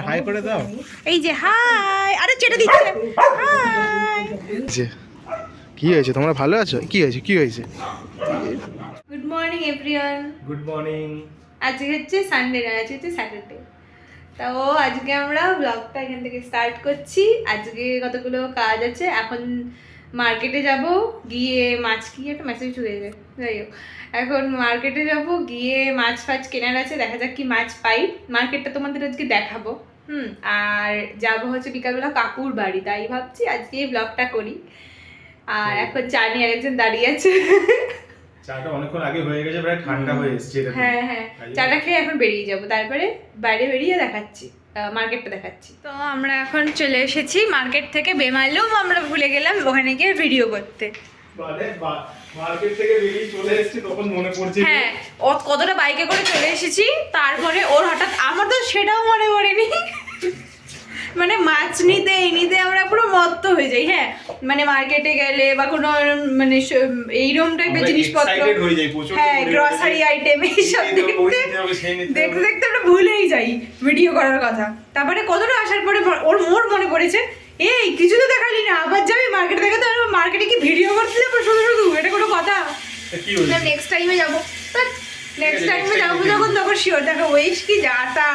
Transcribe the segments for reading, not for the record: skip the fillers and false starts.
High করে দাও। এই যে হাই, আরে চেটে দিচ্ছে। হাই, কি হয়েছে, তোমরা ভালো আছো? কি হয়েছে? Good morning everyone. Good morning. আজকে হচ্ছে সানডে না, আজকে হচ্ছে স্যাটারডে। তো আজকে আমরা ব্লগটা এখান থেকে স্টার্ট করছি। আজকে কতগুলো কাজ আছে। এখন মার্কেটে যাব, গিয়ে মাছ কি একটা মেসেজ চলে যায়, যাই হোক এখন মার্কেটে যাব, গিয়ে মাছ ফাছ কেনার আছে, দেখা যাক কি মাছ পাই। মার্কেটটা তোমাদের আজকে দেখাবো। আর যাবো হচ্ছে বিকালবেলা কাকুর বাড়ি, তাই ভাবছি আজকে এই ব্লগটা করি। আর এখন চা নিয়ে আরেকজন দাঁড়িয়ে আছে। চাটা অনেকক্ষণ আগে হয়ে গেছে, প্রায় ঠান্ডা হয়ে এসেছে। হ্যাঁ, চাটা খেয়ে এখন বেরিয়ে যাব, তারপরে বাইরে বেরিয়ে দেখাচ্ছি, মার্কেটটা দেখাচ্ছি। তো আমরা এখন চলে এসেছি মার্কেট থেকে, বেমালুম আমরা ভুলে গেলাম ওখানে গিয়ে ভিডিও করতে। মার্কেট থেকে বেরিয়ে চলে এসেছি, তখন মনে পড়ছে হ্যাঁ, ও কতটা বাইকে করে চলে এসেছি, তারপরে ওর হঠাৎ, আমার তো সেটাও মনে পড়েনি। মানে মাছ নিতে আমরা পুরো মত্ত হয়ে যাই। হ্যাঁ, মানে মার্কেটে গেলে বা কোনো মানে এইরকম টাইপের জিনিসপত্র, হ্যাঁ গ্রসারি আইটেম এইসব দেখতে আমরা ভুলেই যাই ভিডিও করার কথা। তারপরে কতটা আসার পরে মোর মনে পড়েছে, এই কিছু তো দেখালি না, আবার যাবি মার্কেটে দেখাতে। মার্কেটে কি ভিডিও করতে যাবো শুধু? এটা কোনো কথা? নেক্সট টাইমে যাবো, নেক্সট টাইমে যাবো যখন, তখন শিওর দেখা। ওইস কি যাতা।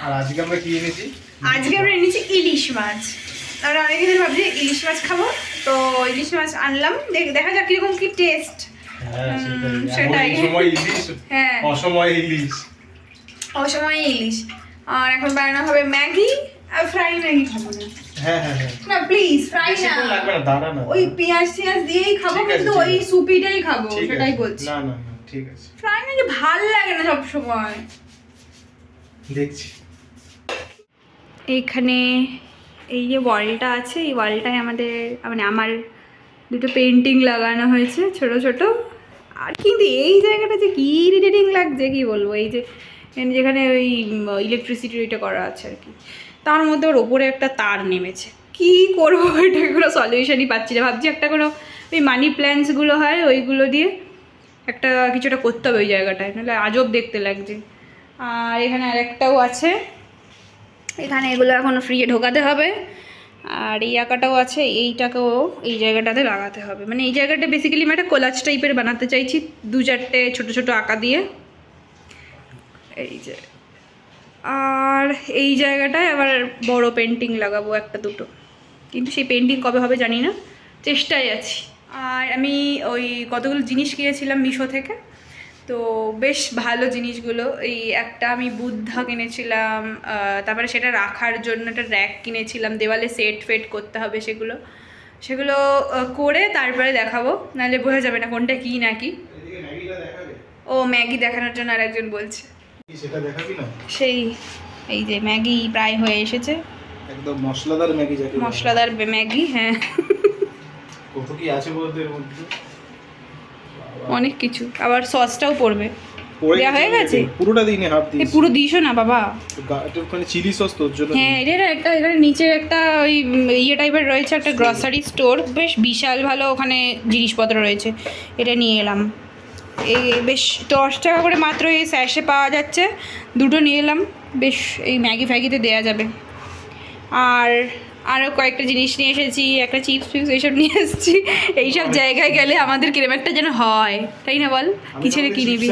আর আজকে আমরা কি এনেছি? আজকে আমরা এনেছি ইলিশ মাছ। আমরা অনেক দিন ভাবছি ইলিশ মাছ খাবো, তো ইলিশ মাছ আনলাম। দেখা যাক কিরকম কি টেস্ট। সেটাই, হ্যাঁ অসময়ে ইলিশ। আর এখন বানানো হবে ম্যাগি, আর ফ্রাই ম্যাগি খাবো না। হ্যাঁ না প্লিজ, ফ্রাই না, লাগবে না, দাঁড়া না, ওই পেঁয়াজ দিয়েই খাবো, কিন্তু ওই সুপিটাই খাবো, সেটাই বলছি। না ঠিক আছে। ফ্রাই ম্যাগি ভাল লাগে না সব সময়। দেখছি এইখানে এই যে ওয়ালটা আছে, এই ওয়ালটায় আমাদের মানে আমার দুটো পেন্টিং লাগানো হয়েছে ছোট ছোট। আর কিন্তু এই জায়গাটা যে কী ইরিটেটিং লাগছে কি বলবো, এই যে যেখানে ওই ইলেকট্রিসিটির ওইটা করা আছে আর কি, তার মধ্যে ওর ওপরে একটা তার নেমেছে। কি করবো, এটা কোনো সলিউশনই পাচ্ছি না। ভাবছি একটা কোনো ওই মানি প্ল্যান্টসগুলো হয় ওইগুলো দিয়ে একটা কিছুটা করতে হবে ওই জায়গাটায়, নাহলে আজব দেখতে লাগছে। আর এখানে আরেকটাও আছে, এখানে এগুলো এখনও ফ্রিয়ে ঢোকাতে হবে। আর এই আঁকাটাও আছে, এইটাকেও এই জায়গাটাতে লাগাতে হবে। মানে এই জায়গাটা বেসিক্যালি আমি একটা কোলাজ টাইপের বানাতে চাইছি, 2-4টে ছোটো ছোটো আঁকা দিয়ে। এই যে, আর এই জায়গাটায় আবার বড় পেন্টিং লাগাবো 1-2টো, কিন্তু সেই পেন্টিং কবে হবে জানি না, চেষ্টায় আছি। আর আমি ওই কতগুলো জিনিস কিনেছিলাম মিশো থেকে, তো বেশ ভালো জিনিসগুলো। এই একটা আমি বুদ্ধা কিনেছিলাম, তারপরে সেটা রাখার জন্য একটা র্যাক কিনেছিলাম, দেওয়ালে সেট করতে হবে সেগুলো করে তারপরে দেখাবো, নাহলে বোঝা যাবে না কোনটা কি না কি। ও ম্যাগি দেখানোর জন্য আরেকজন বলছে, সেই এই যে ম্যাগি প্রায় হয়ে এসেছে, একদম মশলাদার ম্যাগি। হ্যাঁ, কত কি আছে বলতে এর মধ্যে, অনেক কিছু। আবার সসটাও পড়বে, দেওয়া হয়ে গেছে পুরোটা দিইনি, হাফ দিই। পুরো দিইছো না বাবা, একটুখানি চিলি সস তোর জন্য। হ্যাঁ, এটা একটা এখানে নিচে একটা ওই ইয়ে টাইপের রয়েছে, একটা গ্রসারি স্টোর, বেশ বিশাল ভালো, ওখানে জিনিসপত্র রয়েছে। এটা নিয়ে এলাম, এই বেশ 10 টাকা করে মাত্র এই স্যাশে পাওয়া যাচ্ছে, 2টো নিয়ে এলাম, বেশ এই ম্যাগি ফ্যাগিতে দেওয়া যাবে। আর আরও কয়েকটা জিনিস নিয়ে এসেছি, একটা চিপস ফিপস এইসব নিয়ে এসেছি। এইসব জায়গায় গেলে আমাদের কিরম একটা যেন হয়, তাই না বল? কি ছেড়ে কি নিবি?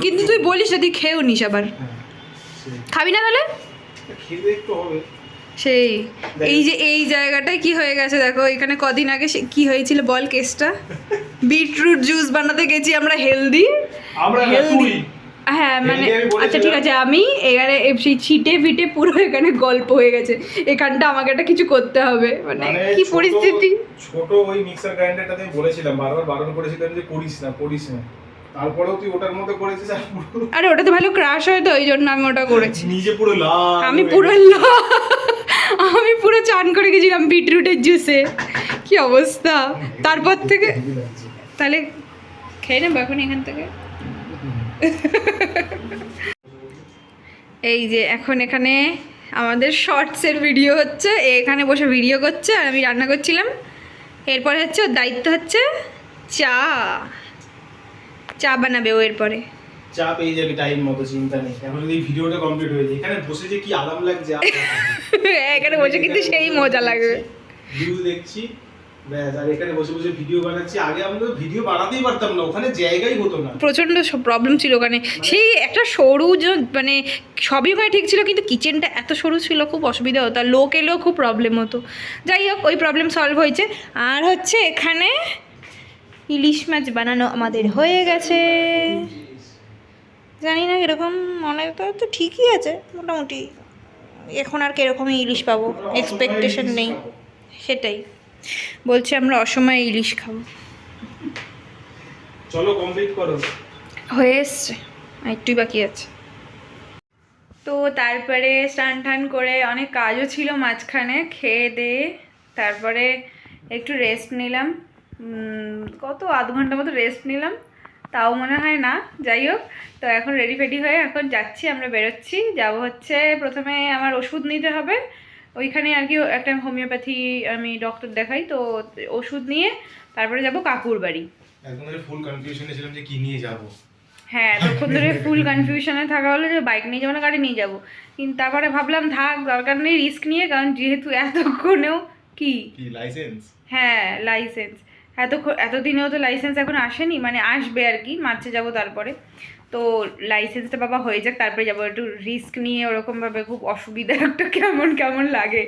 কিন্তু তুই বলিস না, তুই খেয়েও নিস আবার, খাবি না তাহলে? সেই এই জায়গাটায় কি হয়ে গেছে দেখো, এখানে কদিন আগে কি হয়েছিল বল কেসটা? বিটরুট জুস বানাতে গেছি আমরা, হেলদি। হ্যাঁ মানে আচ্ছা ঠিক আছে, আমি এখানে সেই ছিটে ফিটে পুরো এখানে গল্প হয়ে গেছে, এখানটা আমাকে একটা কিছু করতে হবে। মানে কি পরিস্থিতি। ছোট ওই মিক্সার গ্রাইন্ডারটাতে আমি বলেছিলাম, বারবার বারণ করেছিলাম যে করিস না, তারপরেও তুই ওটার মধ্যে করেছিস। আরে ওটা তো ভালো ক্রাশ হয়, তো ওই জন্য আমি ওটা করেছি। নিজে পুরো লাল, আমি পুরো চান করে গেছিলাম বিটরুটের জুসে, কি অবস্থা। তারপর থেকে তাহলে খেয়ে নেবো এখন এখান থেকে। এই যে এখন এখানে আমাদের শর্টসের ভিডিও হচ্ছে, এখানে বসে ভিডিও করছে আর আমি রান্না করছিলাম। এরপরে হচ্ছে ওর দায়িত্ব হচ্ছে চা বানাবে ও, এরপরে চা পেয়ে যাবি টাইম মতো, চিন্তা নেই। এখন যদি ভিডিওটা কমপ্লিট হয়ে যায়, এখানে বসে যে কি আরাম লাগছে, এখানে বসে কিন্তু সেই মজা লাগবে। ভিউ দেখছি ব্যাস, আর এখানে বসে বসে ভিডিও বানাচ্ছি। আগে আমরা ভিডিও বানাতেই পারতাম না, ওখানে জায়গাই হতো না, প্রচণ্ড প্রবলেম ছিল ওখানে। সেই একটা সরু মানে সবই ওখানে ঠিক ছিল, কিন্তু কিচেনটা এত সরু ছিল, খুব অসুবিধা হতো, আর লোক এলেও খুব প্রবলেম হতো। যাই হোক, ওই প্রবলেম সলভ হয়েছে। আর হচ্ছে এখানে ইলিশ মাছ বানানো আমাদের হয়ে গেছে। জানি না কীরকম, মনে তো ঠিকই আছে মোটামুটি। এখন আর কীরকমই ইলিশ পাবো, এক্সপেকটেশন নেই, সেটাই বলছি, আমরা অসময়ে ইলিশ খাবো। চলো কমপ্লিট করো। হয়ে এসছে, আর একটুই বাকি আছে। তো তারপরে স্নান টান করে অনেক কাজও ছিল মাঝখানে, খেয়ে দিয়ে তারপরে একটু রেস্ট নিলাম। কত আধ ঘন্টা মতো রেস্ট নিলাম, তাও মনে হয় না। যাই হোক, তো এখন রেডি ফেডি হয়ে এখন যাচ্ছি, আমরা বেরোচ্ছি। যাব হচ্ছে প্রথমে আমার ওষুধ নিতে হবে ওইখানে আর কি, একটা হোমিওপ্যাথি আমি ডক্টর দেখাই, তো ওষুধ নিয়ে তারপরে যাব কাকুর বাড়ি। এখন ধরে ফুল কনফিউশনে ছিলাম যে কি নিয়ে যাব। হ্যাঁ, তখন ধরে ফুল কনফিউশনে থাকা হলো যে বাইক নিয়ে যাবো না গাড়ি নিয়ে যাবো, কিন্তু তারপরে ভাবলাম থাক, দরকার নেই রিস্ক নিয়ে, কারণ যেহেতু এতক্ষণেও কি লাইসেন্স, হ্যাঁ লাইসেন্স, এতদিনেও তো লাইসেন্স এখন আসেনি, মানে আসবে আর কি, মার্চে যাব তারপরে। তো লাইসেন্সটা বাবা হয়ে যাক, তারপরে যাবো। একটু রিস্ক নিয়ে ওরকমভাবে খুব অসুবিধা একটা কেমন কেমন লাগে,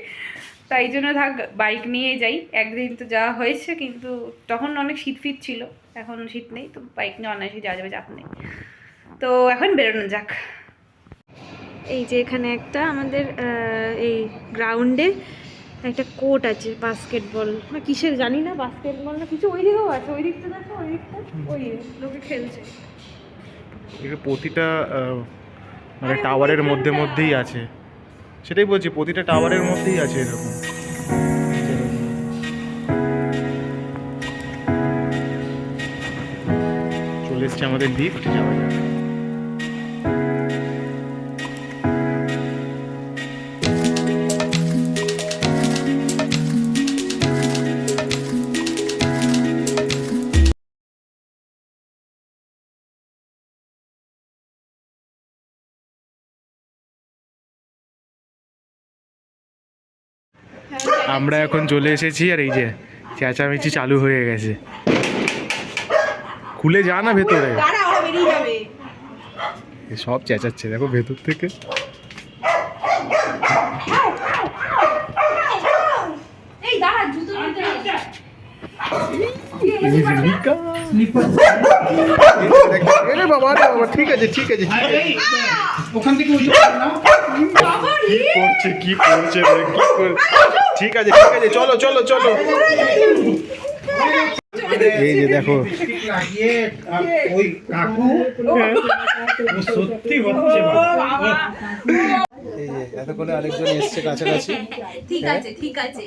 তাই জন্য থাক বাইক নিয়ে যাই। একদিন তো যাওয়া হয়েছে, কিন্তু তখন অনেক শীত ফিট ছিল, এখন শীত নেই, তো বাইক নিয়ে অনায়াসে যাওয়া যাবে, চাপ নেই। তো এখন বেরোনো যাক। এই যে এখানে একটা আমাদের এই গ্রাউন্ডে একটা কোর্ট আছে, বাস্কেটবল না কিসের জানি না, বাস্কেটবল না কিছু, ওই দিকেও আছে, ওই দিকটা দেখো, ওই দিকটা ওই লোকে খেলছে। প্রতিটা মানে টাওয়ারের মধ্যেই আছে, সেটাই বলছি, প্রতিটা টাওয়ারের মধ্যেই আছে এরকম। চলে এসছে আমাদের লিফট, যাওয়া যাক। আমরা এখন চলে এসেছি, আর এই যে চেঁচামেচি চালু হয়ে গেছে। খুলে যা না ভেতরে, সব চেঁচাচ্ছে দেখো ভেতর থেকে। ঠিক আছে ঠিক আছে, ওখান থেকে কি করছে ঠিক আছে ঠিক আছে, চলো চলো চলো। এই যে দেখো ওই কাকু সত্যি হচ্ছে, এই যে এতক্ষণে আরেকজন এসছে কাছাকাছি। ঠিক আছে ঠিক আছে,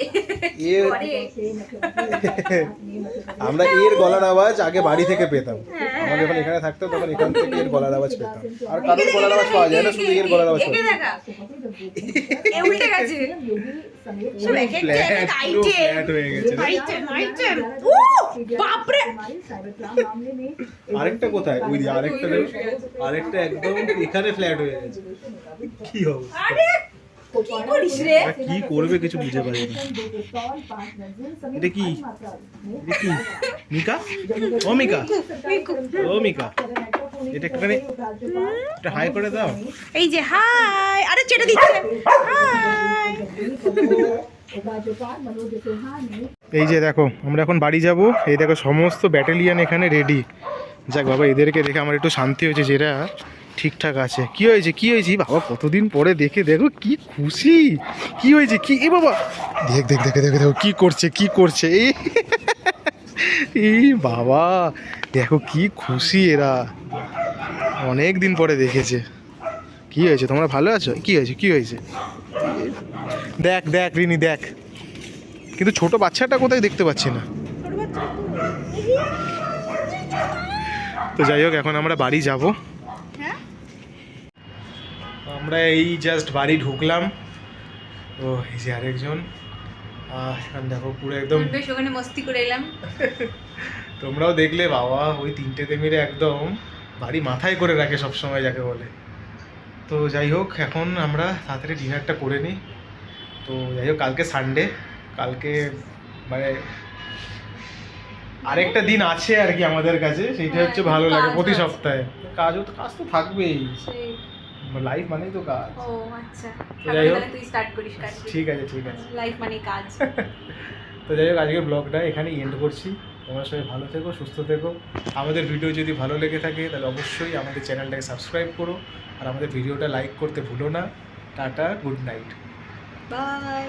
আমরা এর গলার আওয়াজ আগে বাড়ি থেকে পেতাম, আমরা যখন এখানে থাকতাম তখন এখান থেকে এর গলার আওয়াজ পেতাম। আর কারোর গলার আওয়াজ পাওয়া যায় না, শুধু এর গলার আওয়াজ পাওয়া যায়। আরেকটা কোথায়? ওই যে আরেকটা একদম এখানে ফ্ল্যাট হয়ে গেছে। কি অবস্থা, কি করবে কিছু বুঝে পারি না। এটা কি মিকা? ও মিকা, ও মিকা, এটা একটুখানি একটা হাই করে দাও। এই যে হাই, আরে চেটে দিচ্ছে হাই। এই যে দেখো, আমরা এখন বাড়ি যাব। এই দেখো সমস্ত ব্যাটালিয়ান এখানে রেডি। যাক বাবা, এদেরকে দেখে আমার একটু শান্তি হয়েছে, যেটা ঠিকঠাক আছে। কি হয়েছে কি হয়েছে বাবা, কতদিন পরে দেখে দেখো কি খুশি। কি হয়েছে কি, এ বাবা দেখ দেখ দেখে দেখে দেখো কি করছে কি করছে, এই বাবা দেখো কি খুশি এরা, অনেক দিন পরে দেখেছে। কি হয়েছে, তোমরা ভালো আছো? কি হয়েছে কি হয়েছে, দেখ দেখ রিনি দেখ, কিন্তু ছোট বাচ্চাটা কোথায় দেখতে পাচ্ছি না। তো যাই হোক, এখন আমরা বাড়ি যাব। আমরা এই জাস্ট বাড়ি ঢুকলাম। ও এই যে আরেকজন, এখন দেখো পুরো একদম বেশ ওখানে মস্তি করে এলাম। তোমরাও দেখলে বাবা, ওই তিনটেতে মিলে একদম বাড়ি মাথায় করে রাখে সব সময় যাকে বলে। তো যাই হোক, এখন আমরা তাড়াতাড়ি ডিনারটা করে নিই। তো যাই হোক, কালকে সানডে, কালকে মানে আরেকটা দিন আছে আর কি আমাদের কাছে, সেইটা হচ্ছে ভালো লাগে। প্রতি সপ্তাহে কাজ তো থাকবেই, লাইফ মানেই তো কাজ। ও আচ্ছা, তো যাই হোক, তুই স্টার্ট করিস কাজ। ঠিক আছে ঠিক আছে। লাইফ মানে কাজ। তো যাই হোক, আজকের ব্লগটা এখানে এন্ড করছি। তোমরা সবাই ভালো থেকো, সুস্থ থেকো। আমাদের ভিডিও যদি ভালো লেগে থাকে তাহলে অবশ্যই আমাদের চ্যানেলটাকে সাবস্ক্রাইব করো, আর আমাদের ভিডিওটা লাইক করতে ভুলো না। Tata, good night. বাই।